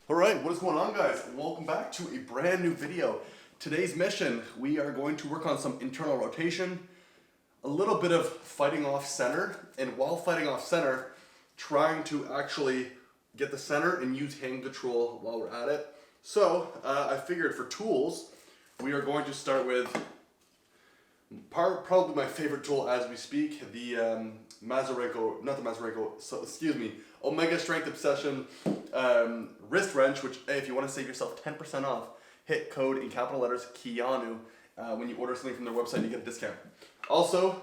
Alright, what is going on, guys? Welcome back to a brand new video. Today's mission, we are going to work on some internal rotation, a little bit of fighting off center, and while fighting off center, trying to actually get the center and use hand control while we're at it. So, I figured for tools, we are going to start with probably my favorite tool as we speak, the Omega Strength Obsession wrist wrench, which if you want to save yourself 10% off, hit code in capital letters Keanu when you order something from their website, you get a discount. Also,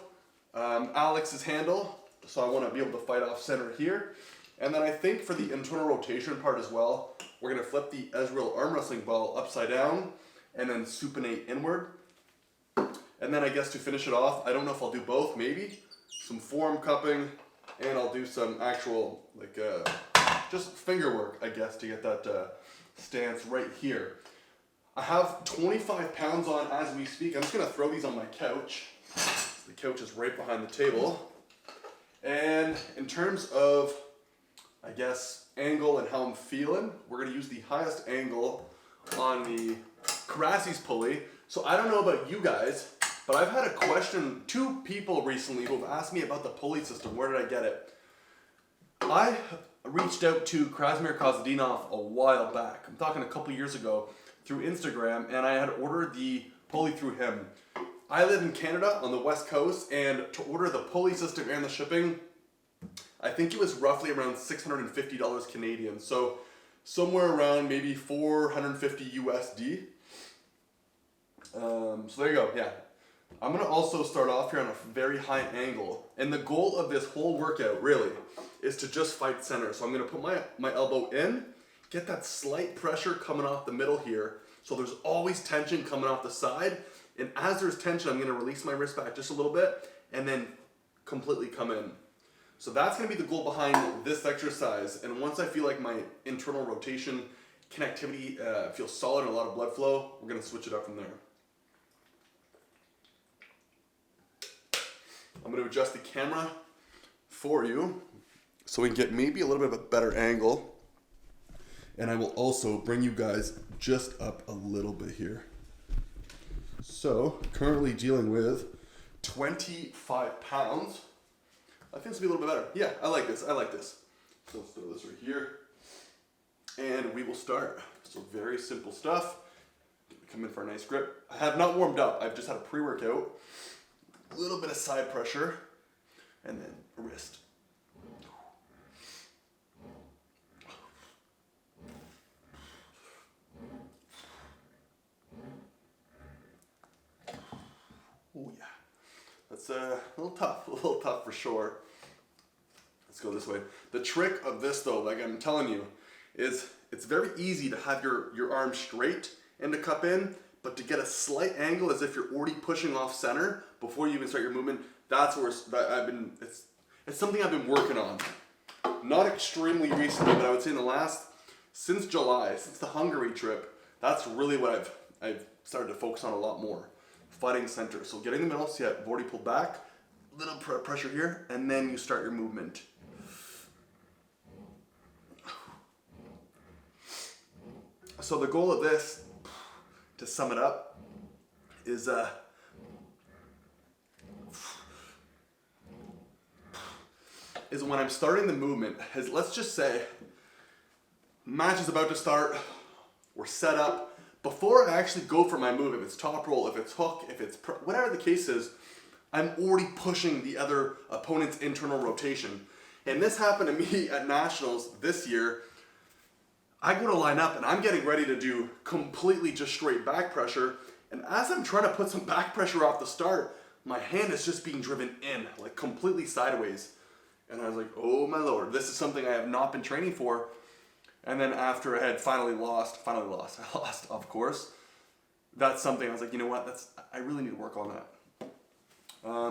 Alex's handle, so I want to be able to fight off center here. And then I think for the internal rotation part as well, we're going to flip the Israel arm wrestling ball upside down and then supinate inward. And then I guess to finish it off, I don't know if I'll do both, maybe some forearm cupping, and I'll do some actual, just finger work, I guess, to get that stance right here. I have 25 pounds on as we speak. I'm just going to throw these on my couch. The couch is right behind the table. And in terms of, I guess, angle and how I'm feeling, we're going to use the highest angle on the Carassy's pulley. So I don't know about you guys, but I've had a question, two people recently who have asked me about the pulley system. Where did I get it? I reached out to Krasimir Kozadinov a while back. I'm talking a couple years ago through Instagram, and I had ordered the pulley through him. I live in Canada on the West Coast, and to order the pulley system and the shipping, I think it was roughly around $650 Canadian. So somewhere around maybe 450 USD. So there you go, yeah. I'm going to also start off here on a very high angle. And the goal of this whole workout, really, is to just fight center. So I'm going to put my elbow in, get that slight pressure coming off the middle here. So there's always tension coming off the side. And as there's tension, I'm going to release my wrist back just a little bit and then completely come in. So that's going to be the goal behind this exercise. And once I feel like my internal rotation connectivity feels solid and a lot of blood flow, we're going to switch it up from there. I'm going to adjust the camera for you so we can get maybe a little bit of a better angle. And I will also bring you guys just up a little bit here. So, currently dealing with 25 pounds. I think this will be a little bit better. Yeah, I like this. So let's throw this right here. And we will start. So very simple stuff. Come in for a nice grip. I have not warmed up. I've just had a pre-workout. A little bit of side pressure, and then wrist. Oh yeah, that's a little tough for sure. Let's go this way. The trick of this though, like I'm telling you, is it's very easy to have your arm straight and to cup in, but to get a slight angle as if you're already pushing off center before you even start your movement, that's where it's something I've been working on. Not extremely recently, but I would say in since July, since the Hungary trip, that's really what I've started to focus on a lot more. Fighting center. So getting in the middle, see I've already pulled back, little pressure here, and then you start your movement. So the goal of this, to sum it up, is when I'm starting the movement, let's just say, match is about to start, we're set up. Before I actually go for my move, if it's top roll, if it's hook, if it's whatever the case is, I'm already pushing the other opponent's internal rotation. And this happened to me at Nationals this year. I go to line up and I'm getting ready to do completely just straight back pressure. And as I'm trying to put some back pressure off the start, my hand is just being driven in, like completely sideways. And I was like, oh my lord, this is something I have not been training for. And then after I had finally lost, I lost, of course. That's something I was like, you know what, I really need to work on that.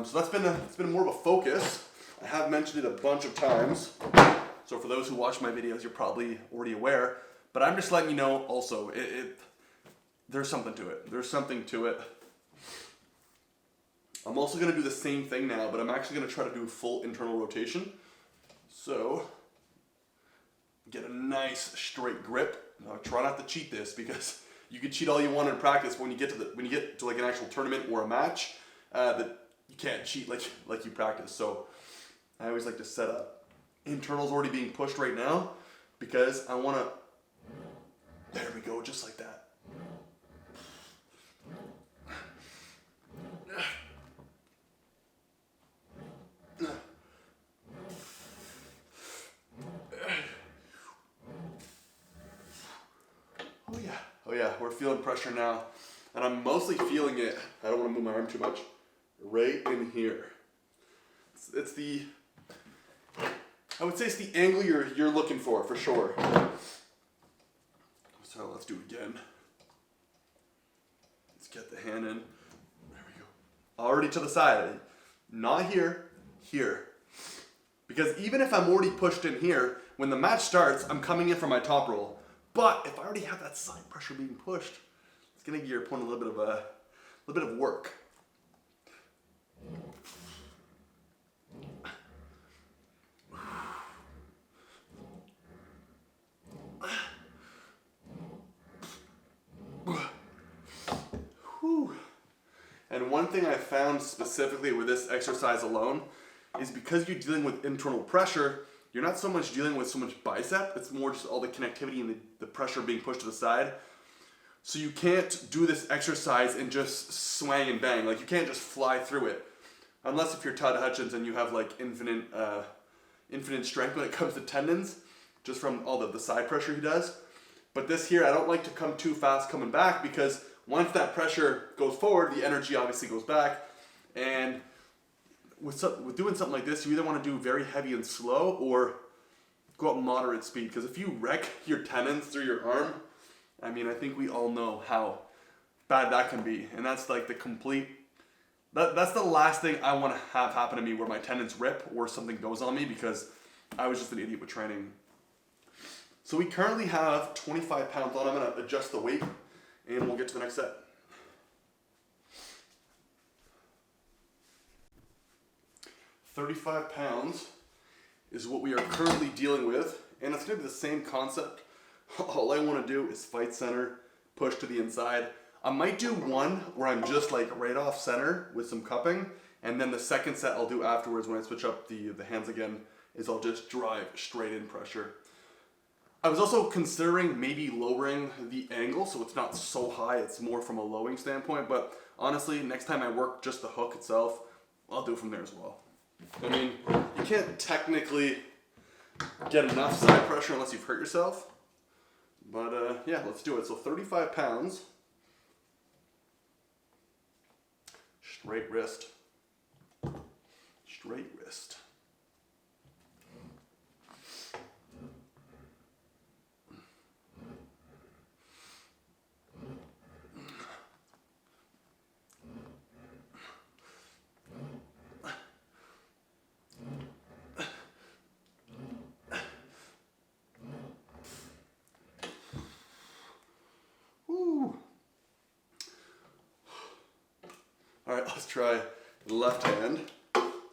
So it's been more of a focus. I have mentioned it a bunch of times. So for those who watch my videos, you're probably already aware. But I'm just letting you know also, there's something to it. There's something to it. I'm also going to do the same thing now, but I'm actually going to try to do full internal rotation. So get a nice straight grip. Now try not to cheat this, because you can cheat all you want in practice. When you get to like an actual tournament or a match, that you can't cheat like you practice. So I always like to set up. Internal's already being pushed right now because I want to. There we go, just like that. Oh yeah, we're feeling pressure now. And I'm mostly feeling it, I don't want to move my arm too much, right in here. It's the, I would say it's the angle you're looking for sure. So let's do it again. Let's get the hand in. There we go. Already to the side. Not here, here. Because even if I'm already pushed in here, when the match starts, I'm coming in for my top roll. But if I already have that side pressure being pushed, it's gonna give your opponent a little bit of work. And one thing I found specifically with this exercise alone is because you're dealing with internal pressure, you're not so much dealing with so much bicep, it's more just all the connectivity and the pressure being pushed to the side. So you can't do this exercise and just swang and bang. Like, you can't just fly through it. Unless if you're Todd Hutchins and you have like infinite strength when it comes to tendons, just from all the side pressure he does. But this here, I don't like to come too fast coming back, because once that pressure goes forward, the energy obviously goes back. And with doing something like this, you either want to do very heavy and slow or go up moderate speed. Because if you wreck your tendons through your arm, I mean, I think we all know how bad that can be. And that's like the complete, that's the last thing I want to have happen to me, where my tendons rip or something goes on me because I was just an idiot with training. So we currently have 25 pounds on. I'm going to adjust the weight and we'll get to the next set. £35 is what we are currently dealing with, and it's going to be the same concept. All I want to do is fight center, push to the inside. I might do one where I'm just like right off center with some cupping, and then the second set I'll do afterwards when I switch up the hands again is I'll just drive straight in pressure. I was also considering maybe lowering the angle so it's not so high, it's more from a lowering standpoint, but honestly, next time I work just the hook itself, I'll do it from there as well. I mean, you can't technically get enough side pressure unless you've hurt yourself, but yeah, let's do it. So 35 pounds, straight wrist, straight wrist. All right, let's try the left hand.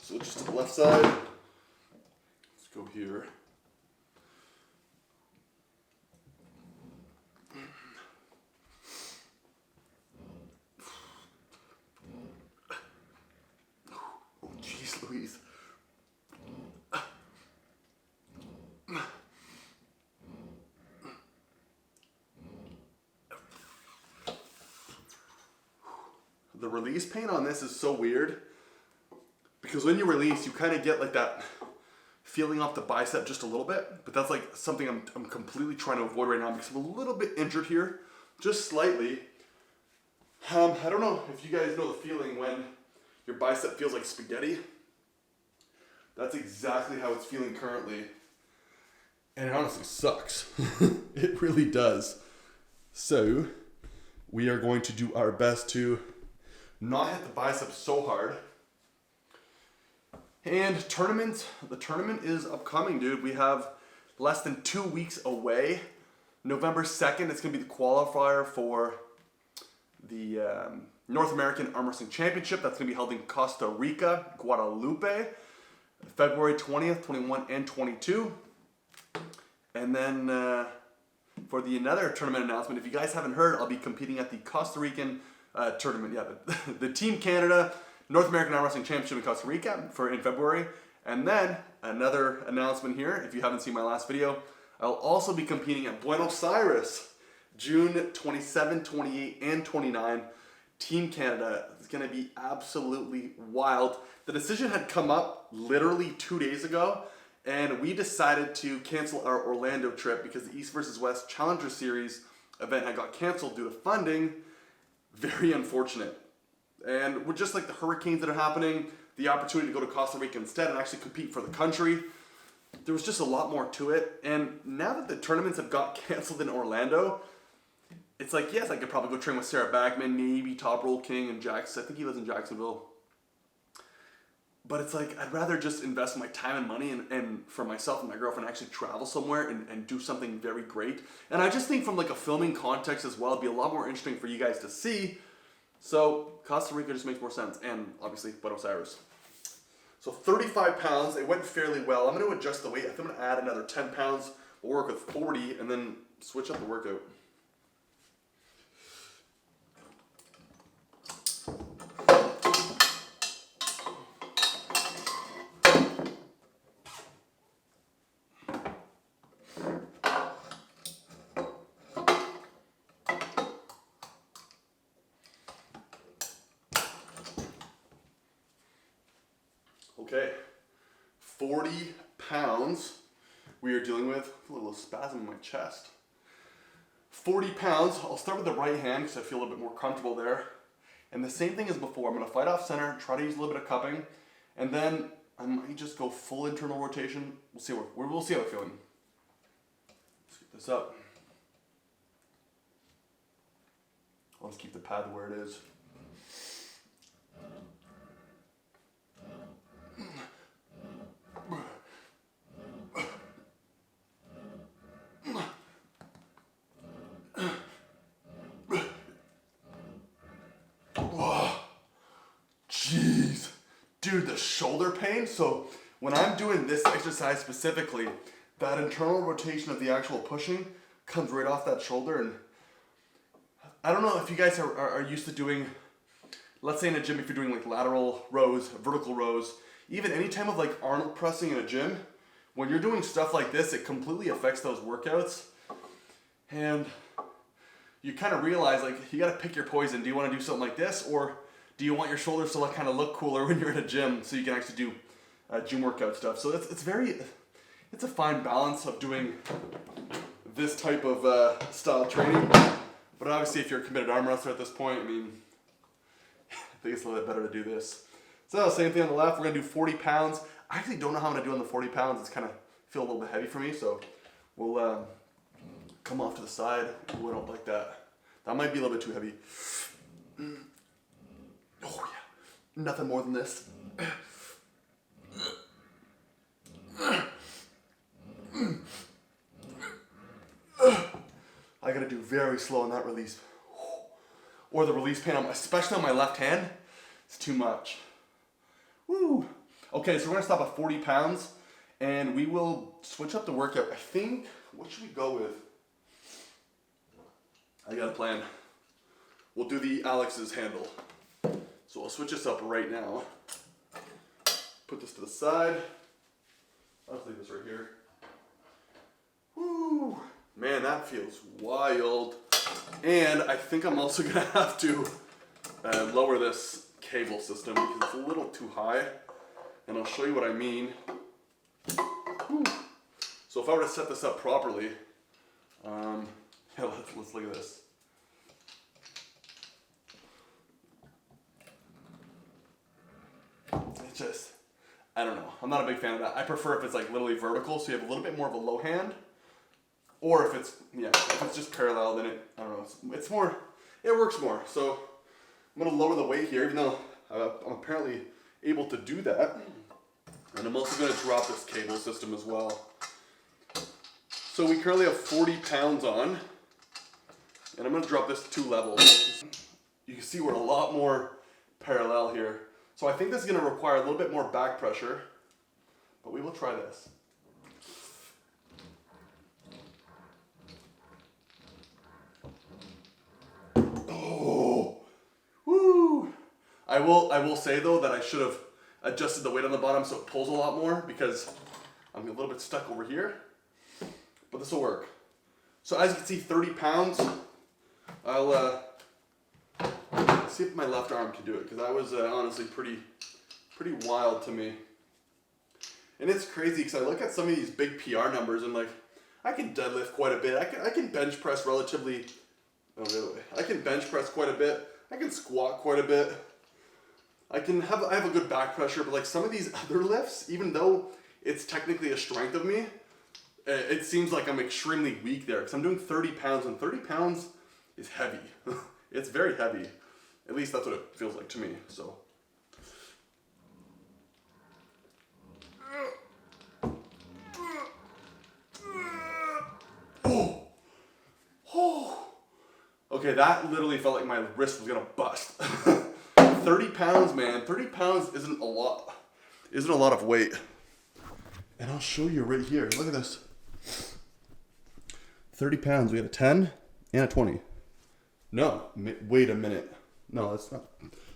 So just to the left side. Let's go here. Oh, jeez Louise. The release pain on this is so weird, because when you release, you kind of get like that feeling off the bicep just a little bit, but that's like something I'm completely trying to avoid right now because I'm a little bit injured here, just slightly. I don't know if you guys know the feeling when your bicep feels like spaghetti. That's exactly how it's feeling currently, and it honestly sucks. It really does. So we are going to do our best to not hit the biceps so hard. And the tournament is upcoming, dude. We have less than 2 weeks away. November 2nd, it's gonna be the qualifier for the North American Armwrestling Championship. That's gonna be held in Costa Rica, Guadalupe, February 20th, 21, and 22. And then for another tournament announcement, if you guys haven't heard, I'll be competing at the Costa Rican tournament. Yeah, the Team Canada North American Arm Wrestling Championship in Costa Rica in February. And then another announcement here, if you haven't seen my last video, I'll also be competing at Buenos Aires, June 27, 28, and 29. Team Canada is going to be absolutely wild. The decision had come up literally 2 days ago, and we decided to cancel our Orlando trip because the East vs. West Challenger Series event had got canceled due to funding. Very unfortunate. And with just like the hurricanes that are happening, the opportunity to go to Costa Rica instead and actually compete for the country, there was just a lot more to it. And now that the tournaments have got canceled in Orlando, it's like, yes, I could probably go train with Sarah Bagman, maybe Top Roll King and Jackson. I think he lives in Jacksonville. But it's like, I'd rather just invest my time and money and for myself and my girlfriend actually travel somewhere and do something very great. And I just think from like a filming context as well, it'd be a lot more interesting for you guys to see. So Costa Rica just makes more sense. And obviously Buenos Aires. So 35 pounds, it went fairly well. I'm going to adjust the weight. I think I'm going to add another 10 pounds. We'll work with 40 and then switch up the workout. Okay, 40 pounds we are dealing with. A little spasm in my chest. 40 pounds, I'll start with the right hand because I feel a little bit more comfortable there. And the same thing as before, I'm going to fight off center, try to use a little bit of cupping, and then I might just go full internal rotation. We'll see we'll see how I'm feeling. Let's get this up. I'll just keep the pad where it is. Jeez, dude, the shoulder pain. So when I'm doing this exercise specifically, that internal rotation of the actual pushing comes right off that shoulder. And I don't know if you guys are used to doing, let's say in a gym, if you're doing like lateral rows, vertical rows, even any time of like Arnold pressing in a gym, when you're doing stuff like this, it completely affects those workouts. And you kind of realize like, you got to pick your poison. Do you want to do something like this, or do you want your shoulders to like kind of look cooler when you're in a gym so you can actually do gym workout stuff? So it's a fine balance of doing this type of style training. But obviously if you're a committed arm wrestler at this point, I mean, I think it's a little bit better to do this. So same thing on the left, we're gonna do 40 pounds. I actually don't know how I'm gonna do on the 40 pounds. It's kind of feel a little bit heavy for me, so we'll come off to the side. Ooh, I don't like that. That might be a little bit too heavy. Oh yeah, nothing more than this. I gotta do very slow on that release. Or the release pain, especially on my left hand, it's too much. Woo! Okay, so we're gonna stop at 40 pounds and we will switch up the workout. I think, what should we go with? I got a plan. We'll do the Alex's handle. So I'll switch this up right now. Put this to the side. I'll just leave this right here. Woo! Man, that feels wild. And I think I'm also gonna have to lower this cable system because it's a little too high. And I'll show you what I mean. Woo. So if I were to set this up properly, yeah, let's look at this. It's just, I don't know. I'm not a big fan of that. I prefer if it's like literally vertical, so you have a little bit more of a low hand. Or if it's, yeah, if it's just parallel, then I don't know, it's more, it works more. So I'm gonna lower the weight here, even though I'm apparently able to do that. And I'm also gonna drop this cable system as well. So we currently have 40 pounds on, and I'm gonna drop this 2 levels. You can see we're a lot more parallel here. So I think this is gonna require a little bit more back pressure, but we will try this. I will say though that I should have adjusted the weight on the bottom so it pulls a lot more because I'm a little bit stuck over here. But this will work. So as you can see, 30 pounds. I'll see if my left arm can do it because that was honestly pretty wild to me. And it's crazy because I look at some of these big PR numbers and like, I can deadlift quite a bit. I can bench press relatively, oh, the other way. I can bench press quite a bit. I can squat quite a bit. I have a good back pressure, but like some of these other lifts, even though it's technically a strength of me, it seems like I'm extremely weak there because I'm doing 30 pounds and 30 pounds is heavy. It's very heavy. At least that's what it feels like to me, so. Okay, that literally felt like my wrist was gonna bust. 30 pounds, man. 30 pounds isn't a lot of weight. And I'll show you right here. Look at this. 30 pounds. We got a 10 and a 20. No, wait a minute. No, that's not.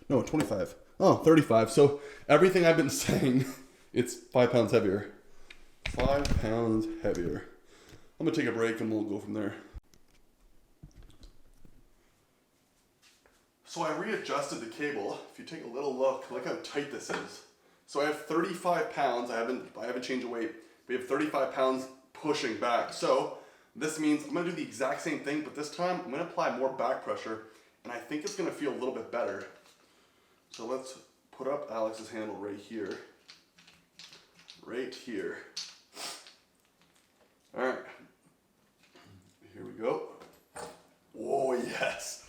No, 25. Oh, 35. So everything I've been saying, it's 5 pounds heavier. 5 pounds heavier. I'm gonna take a break and we'll go from there. So I readjusted the cable. If you take a little look how tight this is. So I have 35 pounds. I haven't changed the weight. We have 35 pounds pushing back. So this means I'm gonna do the exact same thing, but this time I'm gonna apply more back pressure, and I think it's gonna feel a little bit better. So let's put up Alex's handle right here. Right here. All right. Here we go. Whoa, yes.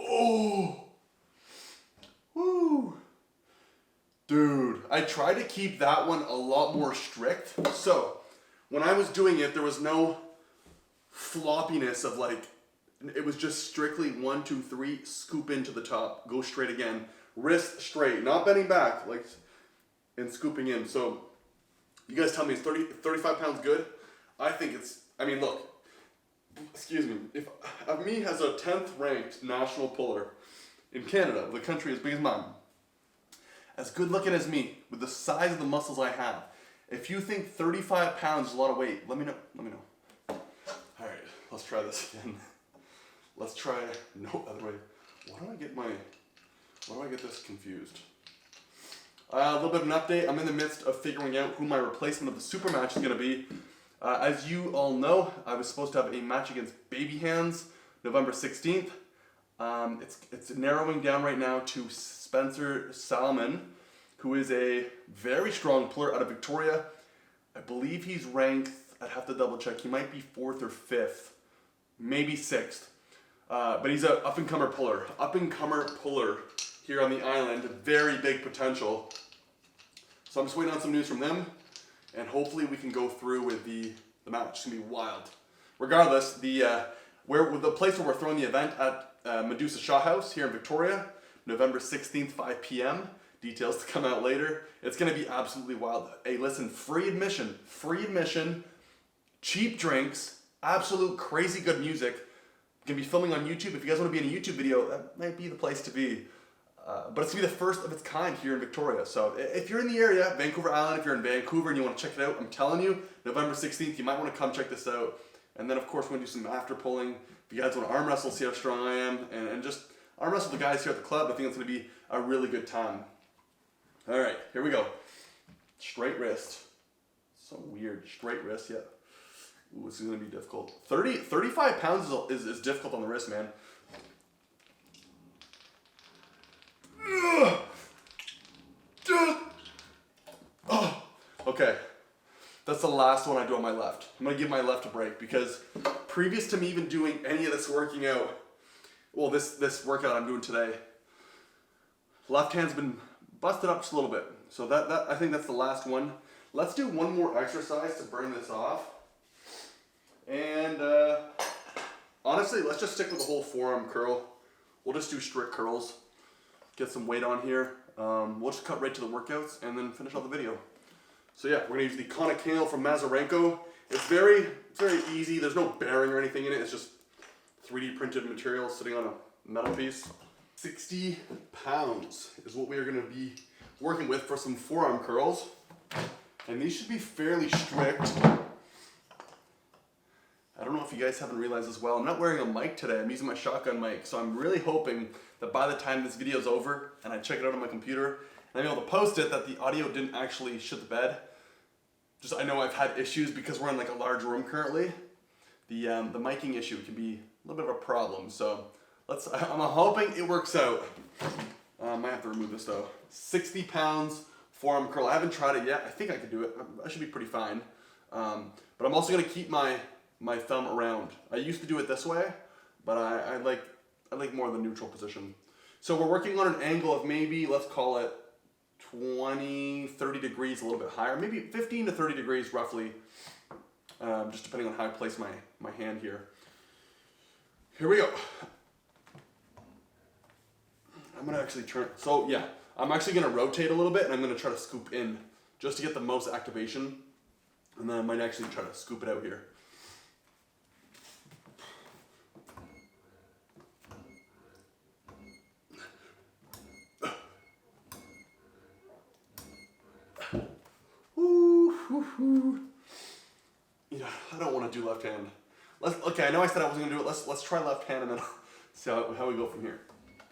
Oh, woo. Dude, I tried to keep that one a lot more strict. So when I was doing it, there was no floppiness of like, it was just strictly 1, 2, 3, scoop into the top, go straight again, wrist straight, not bending back, like, and scooping in. So you guys tell me, is 35 pounds good? I think it's, I mean, look, excuse me, if me has a 10th ranked national puller in Canada, the country as big as mine, as good looking as me, with the size of the muscles I have, if you think 35 pounds is a lot of weight, let me know. All right, let's try this again. Let's try, no, other way. Why do I get this confused? A little bit of an update. I'm in the midst of figuring out who my replacement of the super match is going to be. As you all know, I was supposed to have a match against Baby Hands November 16th. It's narrowing down right now to Spencer Salmon, who is a very strong puller out of Victoria. I believe he's ranked, I'd have to double check, he might be 4th or 5th, maybe 6th. But he's an up-and-comer puller here on the island, very big potential. So I'm just waiting on some news from them, and hopefully we can go through with the match. It's gonna be wild. Regardless, the place where we're throwing the event at Medusa Shaw House here in Victoria, November 16th, 5 p.m. Details to come out later. It's gonna be absolutely wild. Hey, listen, free admission, cheap drinks, absolute crazy good music. Gonna be filming on YouTube. If you guys want to be in a YouTube video, that might be the place to be. But it's gonna be the first of its kind here in Victoria. So if you're in the area, Vancouver Island, if you're in Vancouver and you want to check it out, I'm telling you, November 16th, you might want to come check this out. And then of course we're gonna do some after pulling. If you guys want to arm wrestle, see how strong I am, and just arm wrestle the guys here at the club, I think it's gonna be a really good time. All right, here we go. Straight wrist. So weird, straight wrist, yeah. Ooh, this is gonna be difficult. 35 pounds is difficult on the wrist, man. Okay, that's the last one I do on my left. I'm gonna give my left a break because previous to me even doing any of this working out, well, this workout I'm doing today, left hand's been busted up just a little bit. So that I think that's the last one. Let's do one more exercise to burn this off. And honestly, let's just stick with the whole forearm curl. We'll just do strict curls. Get some weight on here. We'll just cut right to the workouts and then finish off the video. So yeah, we're gonna use the Canon EOS from Mazarenko. It's very easy. There's no bearing or anything in it. It's just 3D printed material sitting on a metal piece. 60 pounds is what we are gonna be working with for some forearm curls. And these should be fairly strict. I don't know if you guys haven't realized as well, I'm not wearing a mic today. I'm using my shotgun mic. So I'm really hoping that by the time this video is over and I check it out on my computer and I'm able to post it, that the audio didn't actually shit the bed. Just, I know I've had issues because we're in like a large room currently. The miking issue can be a little bit of a problem. So I'm hoping it works out. I might have to remove this though. 60 pounds forearm curl. I haven't tried it yet. I think I could do it. I should be pretty fine. But I'm also gonna keep my thumb around. I used to do it this way, but I like more the neutral position. So we're working on an angle of maybe, let's call it 20, 30 degrees, a little bit higher, maybe 15 to 30 degrees roughly, just depending on how I place my hand here. Here we go. I'm gonna actually turn, so yeah, I'm actually gonna rotate a little bit and I'm gonna try to scoop in just to get the most activation. And then I might actually try to scoop it out here. Yeah, I don't want to do left hand. Okay, I know I said I wasn't gonna do it. Let's try left hand and then see how we go from here.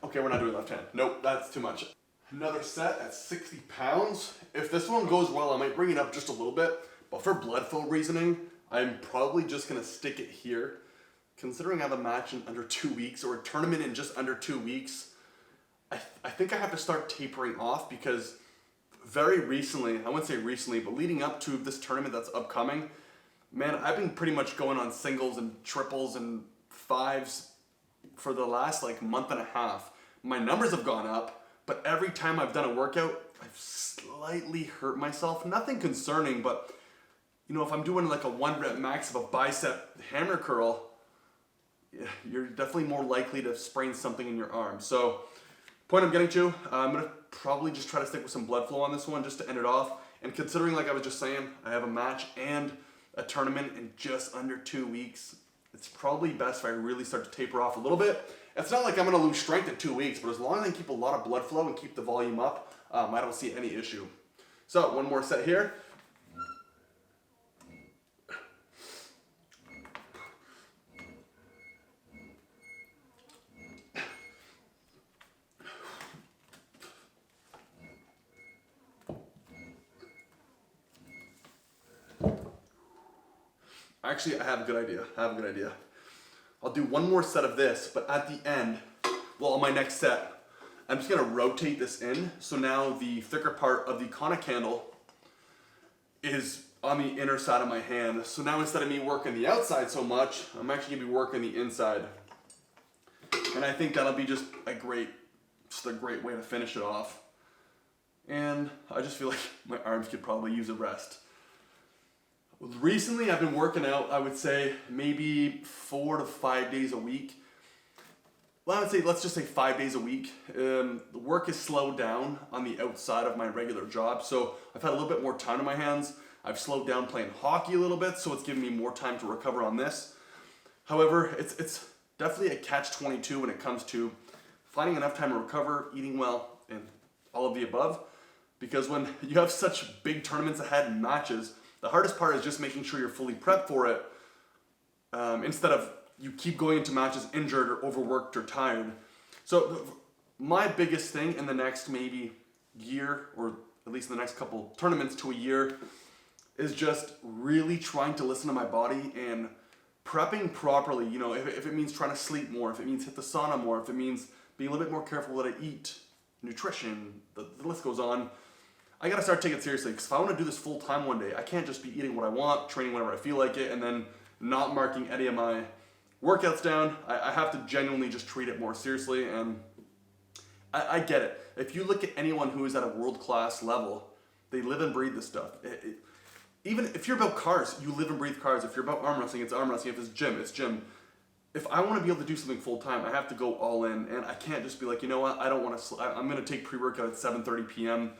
Okay, we're not doing left hand. Nope, that's too much. Another set at 60 pounds. If this one goes well, I might bring it up just a little bit, but for blood flow reasoning, I'm probably just gonna stick it here. Considering I have a match in under 2 weeks or a tournament in just under 2 weeks, I think I have to start tapering off because very recently, I wouldn't say recently, but leading up to this tournament that's upcoming, man, I've been pretty much going on singles and triples and fives for the last like month and a half. My numbers have gone up, but every time I've done a workout, I've slightly hurt myself. Nothing concerning, but you know, if I'm doing like a 1 rep max of a bicep hammer curl, you're definitely more likely to sprain something in your arm. So, point I'm getting to, I'm gonna probably just try to stick with some blood flow on this one just to end it off. And considering, like I was just saying, I have a match and a tournament in just under 2 weeks, it's probably best if I really start to taper off a little bit. It's not like I'm gonna lose strength in 2 weeks, but as long as I keep a lot of blood flow and keep the volume up, I don't see any issue. So, one more set here. Actually, I have a good idea. I'll do one more set of this, but at the end, well, on my next set, I'm just gonna rotate this in. So now the thicker part of the Canon candle is on the inner side of my hand. So now instead of me working the outside so much, I'm actually gonna be working the inside. And I think that'll be just a great way to finish it off. And I just feel like my arms could probably use a rest. Recently, I've been working out, I would say, maybe 4 to 5 days a week. Well, I would say, let's just say 5 days a week. The work is slowed down on the outside of my regular job, so I've had a little bit more time on my hands. I've slowed down playing hockey a little bit, so it's giving me more time to recover on this. However, it's definitely a catch-22 when it comes to finding enough time to recover, eating well, and all of the above. Because when you have such big tournaments ahead and matches, the hardest part is just making sure you're fully prepped for it, instead of you keep going into matches injured or overworked or tired. So my biggest thing in the next maybe year, or at least in the next couple tournaments to a year, is just really trying to listen to my body and prepping properly. You know, if it means trying to sleep more, if it means hit the sauna more, if it means being a little bit more careful what I eat, nutrition, the list goes on. I gotta start taking it seriously, because if I want to do this full time one day, I can't just be eating what I want, training whenever I feel like it, and then not marking any of my workouts down. I have to genuinely just treat it more seriously, and I get it. If you look at anyone who is at a world-class level, they live and breathe this stuff. Even if you're about cars, you live and breathe cars. If you're about arm wrestling, it's arm wrestling. If it's gym, it's gym. If I want to be able to do something full time, I have to go all in, and I can't just be like, you know what, I don't want to, I'm going to take pre-workout at 7:30 p.m.,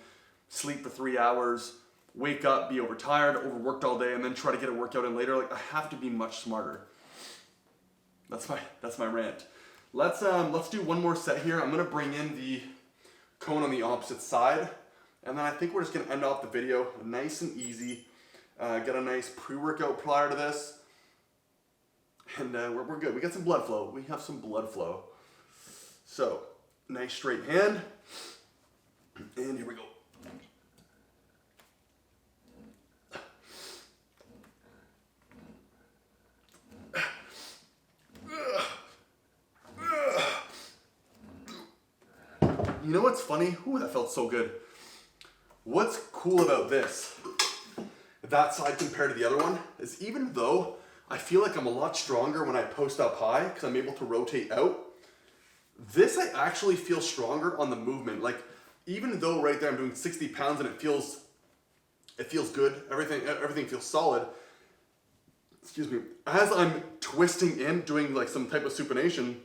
sleep for 3 hours, wake up, be overtired, overworked all day, and then try to get a workout in later. Like, I have to be much smarter. That's my rant. Let's do one more set here. I'm gonna bring in the cone on the opposite side, and then I think we're just gonna end off the video nice and easy. Get a nice pre-workout prior to this, and we're good. We got some blood flow. We have some blood flow. So, nice straight hand, and here we go. You know what's funny? Ooh, that felt so good. What's cool about this, that side compared to the other one, is even though I feel like I'm a lot stronger when I post up high because I'm able to rotate out, this I actually feel stronger on the movement. Like, even though right there I'm doing 60 pounds and it feels good, everything feels solid, excuse me, as I'm twisting in, doing like some type of supination,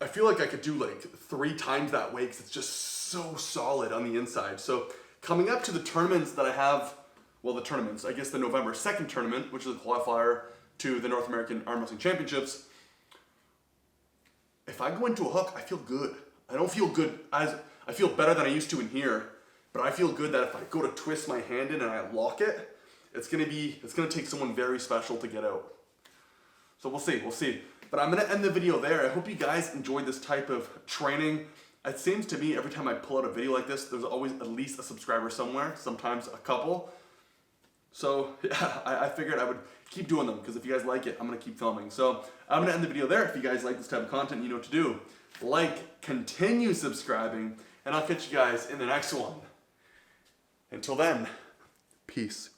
I feel like I could do like 3 times that weight because it's just so solid on the inside. So coming up to the tournaments that I have, well, the tournaments, I guess the November 2nd tournament, which is a qualifier to the North American Arm Wrestling Championships, if I go into a hook, I feel good. I don't feel good I feel better than I used to in here, but I feel good that if I go to twist my hand in and I lock it, it's gonna take someone very special to get out. So we'll see. But I'm gonna end the video there. I hope you guys enjoyed this type of training. It seems to me every time I pull out a video like this, there's always at least a subscriber somewhere, sometimes a couple. So yeah, I figured I would keep doing them because if you guys like it, I'm gonna keep filming. So I'm gonna end the video there. If you guys like this type of content, you know what to do. Like, continue subscribing, and I'll catch you guys in the next one. Until then, peace.